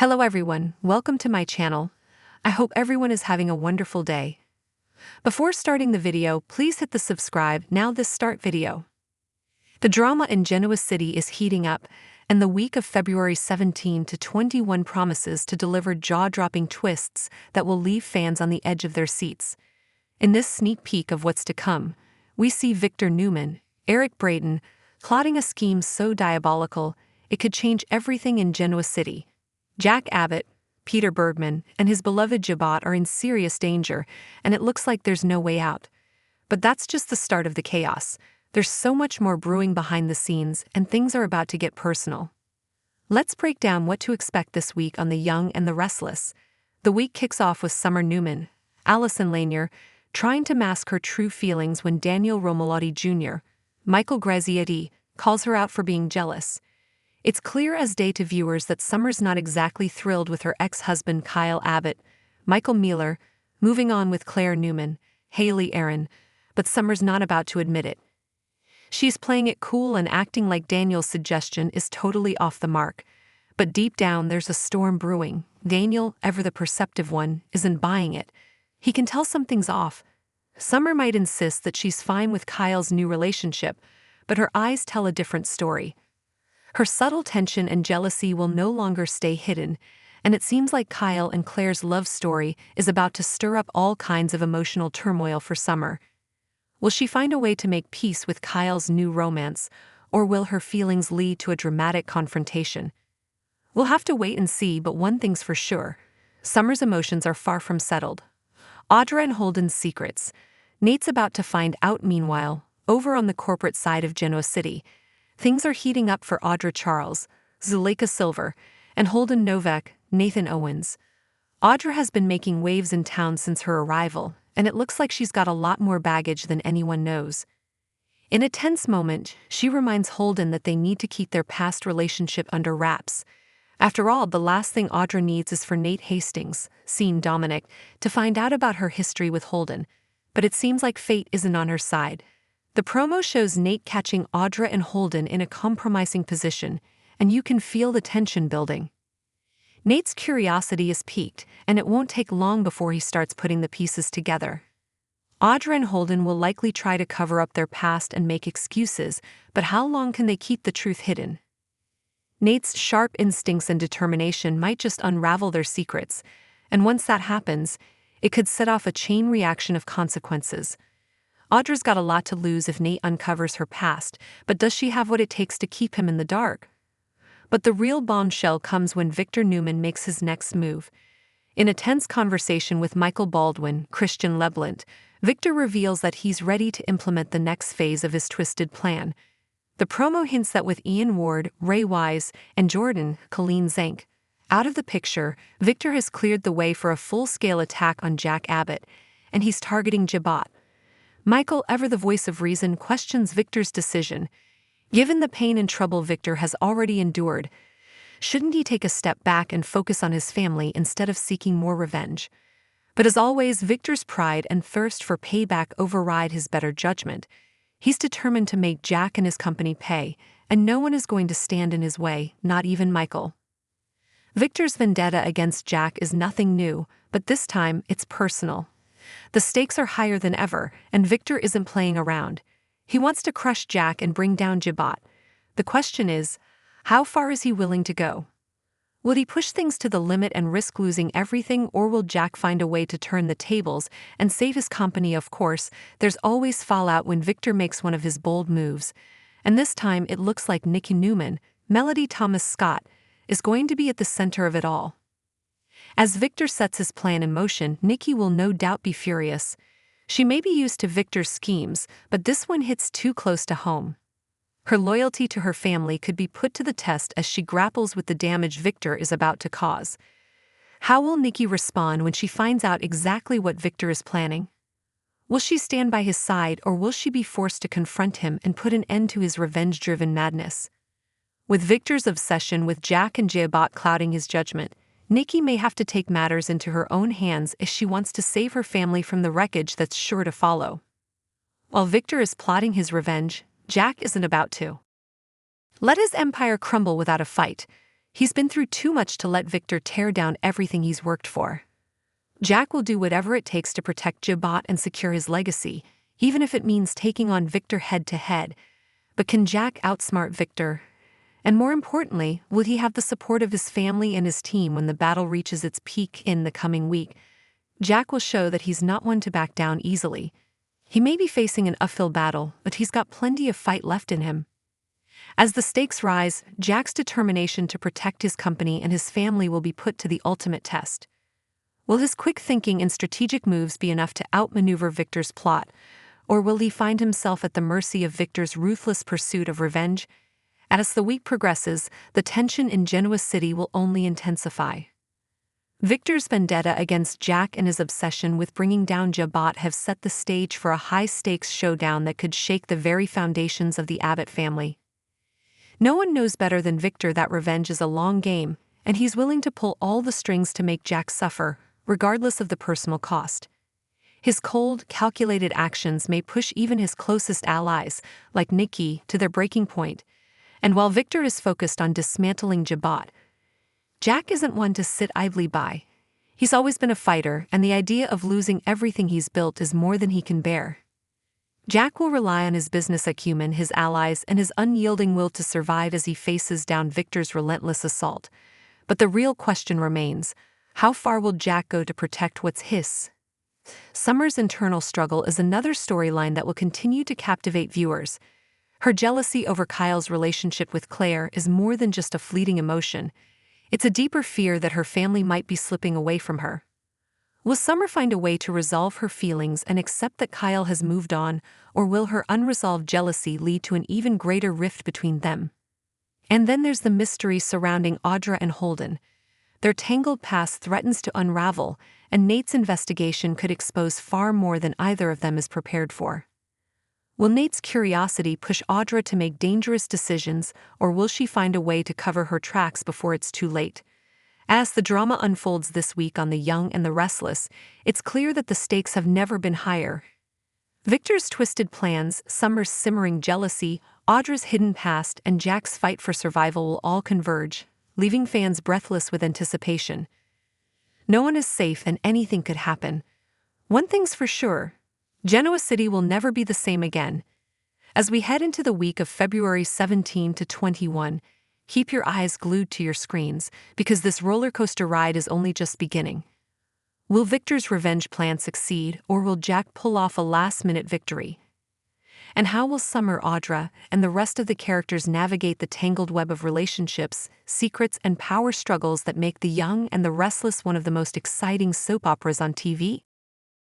Hello everyone, welcome to my channel. I hope everyone is having a wonderful day. Before starting the video, please hit the subscribe now this start video. The drama in Genoa City is heating up, and the week of February 17 to 21 promises to deliver jaw-dropping twists that will leave fans on the edge of their seats. In this sneak peek of what's to come, we see Victor Newman, Eric Braeden, plotting a scheme so diabolical it could change everything in Genoa City. Jack Abbott, Peter Bergman, and his beloved Jabot are in serious danger, and it looks like there's no way out. But that's just the start of the chaos. There's so much more brewing behind the scenes, and things are about to get personal. Let's break down what to expect this week on The Young and the Restless. The week kicks off with Summer Newman, Allison Lanier, trying to mask her true feelings when Daniel Romolotti Jr., Michael Graziati, calls her out for being jealous. It's clear as day to viewers that Summer's not exactly thrilled with her ex-husband Kyle Abbott, Michael Mealer, moving on with Claire Newman, Haley Aaron, but Summer's not about to admit it. She's playing it cool and acting like Daniel's suggestion is totally off the mark. But deep down there's a storm brewing. Daniel, ever the perceptive one, isn't buying it. He can tell something's off. Summer might insist that she's fine with Kyle's new relationship, but her eyes tell a different story. Her subtle tension and jealousy will no longer stay hidden, and it seems like Kyle and Claire's love story is about to stir up all kinds of emotional turmoil for Summer. Will she find a way to make peace with Kyle's new romance, or will her feelings lead to a dramatic confrontation? We'll have to wait and see, but one thing's for sure. Summer's emotions are far from settled. Audra and Holden's secrets. Nate's about to find out. Meanwhile, over on the corporate side of Genoa City, things are heating up for Audra Charles, Zuleika Silver, and Holden Novak, Nathan Owens. Audra has been making waves in town since her arrival, and it looks like she's got a lot more baggage than anyone knows. In a tense moment, she reminds Holden that they need to keep their past relationship under wraps. After all, the last thing Audra needs is for Nate Hastings, seen Dominic, to find out about her history with Holden. But it seems like fate isn't on her side. The promo shows Nate catching Audra and Holden in a compromising position, and you can feel the tension building. Nate's curiosity is piqued, and it won't take long before he starts putting the pieces together. Audra and Holden will likely try to cover up their past and make excuses, but how long can they keep the truth hidden? Nate's sharp instincts and determination might just unravel their secrets, and once that happens, it could set off a chain reaction of consequences. Audra's got a lot to lose if Nate uncovers her past, but does she have what it takes to keep him in the dark? But the real bombshell comes when Victor Newman makes his next move. In a tense conversation with Michael Baldwin, Christian Leblanc, Victor reveals that he's ready to implement the next phase of his twisted plan. The promo hints that with Ian Ward, Ray Wise, and Jordan, Colleen Zank, out of the picture, Victor has cleared the way for a full-scale attack on Jack Abbott, and he's targeting Jabot. Michael, ever the voice of reason, questions Victor's decision. Given the pain and trouble Victor has already endured, shouldn't he take a step back and focus on his family instead of seeking more revenge? But as always, Victor's pride and thirst for payback override his better judgment. He's determined to make Jack and his company pay, and no one is going to stand in his way, not even Michael. Victor's vendetta against Jack is nothing new, but this time it's personal. The stakes are higher than ever, and Victor isn't playing around. He wants to crush Jack and bring down Jabot. The question is, how far is he willing to go? Will he push things to the limit and risk losing everything, or will Jack find a way to turn the tables and save his company? Of course, there's always fallout when Victor makes one of his bold moves, and this time it looks like Nikki Newman, Melody Thomas Scott, is going to be at the center of it all. As Victor sets his plan in motion, Nikki will no doubt be furious. She may be used to Victor's schemes, but this one hits too close to home. Her loyalty to her family could be put to the test as she grapples with the damage Victor is about to cause. How will Nikki respond when she finds out exactly what Victor is planning? Will she stand by his side, or will she be forced to confront him and put an end to his revenge-driven madness? With Victor's obsession with Jack and Jabot clouding his judgment, Nikki may have to take matters into her own hands if she wants to save her family from the wreckage that's sure to follow. While Victor is plotting his revenge, Jack isn't about to let his empire crumble without a fight. He's been through too much to let Victor tear down everything he's worked for. Jack will do whatever it takes to protect Jabot and secure his legacy, even if it means taking on Victor head-to-head. But can Jack outsmart Victor? And more importantly, will he have the support of his family and his team when the battle reaches its peak in the coming week? Jack will show that he's not one to back down easily. He may be facing an uphill battle, but he's got plenty of fight left in him. As the stakes rise, Jack's determination to protect his company and his family will be put to the ultimate test. Will his quick thinking and strategic moves be enough to outmaneuver Victor's plot, or will he find himself at the mercy of Victor's ruthless pursuit of revenge? As the week progresses, the tension in Genoa City will only intensify. Victor's vendetta against Jack and his obsession with bringing down Jabot have set the stage for a high-stakes showdown that could shake the very foundations of the Abbott family. No one knows better than Victor that revenge is a long game, and he's willing to pull all the strings to make Jack suffer, regardless of the personal cost. His cold, calculated actions may push even his closest allies, like Nikki, to their breaking point. And while Victor is focused on dismantling Jabot, Jack isn't one to sit idly by. He's always been a fighter, and the idea of losing everything he's built is more than he can bear. Jack will rely on his business acumen, his allies, and his unyielding will to survive as he faces down Victor's relentless assault. But the real question remains: how far will Jack go to protect what's his? Summer's internal struggle is another storyline that will continue to captivate viewers. Her jealousy over Kyle's relationship with Claire is more than just a fleeting emotion. It's a deeper fear that her family might be slipping away from her. Will Summer find a way to resolve her feelings and accept that Kyle has moved on, or will her unresolved jealousy lead to an even greater rift between them? And then there's the mystery surrounding Audra and Holden. Their tangled past threatens to unravel, and Nate's investigation could expose far more than either of them is prepared for. Will Nate's curiosity push Audra to make dangerous decisions, or will she find a way to cover her tracks before it's too late? As the drama unfolds this week on The Young and the Restless, it's clear that the stakes have never been higher. Victor's twisted plans, Summer's simmering jealousy, Audra's hidden past, and Jack's fight for survival will all converge, leaving fans breathless with anticipation. No one is safe and anything could happen. One thing's for sure: Genoa City will never be the same again. As we head into the week of February 17 to 21, keep your eyes glued to your screens, because this roller coaster ride is only just beginning. Will Victor's revenge plan succeed, or will Jack pull off a last-minute victory? And how will Summer, Audra, and the rest of the characters navigate the tangled web of relationships, secrets, and power struggles that make The Young and the Restless one of the most exciting soap operas on TV?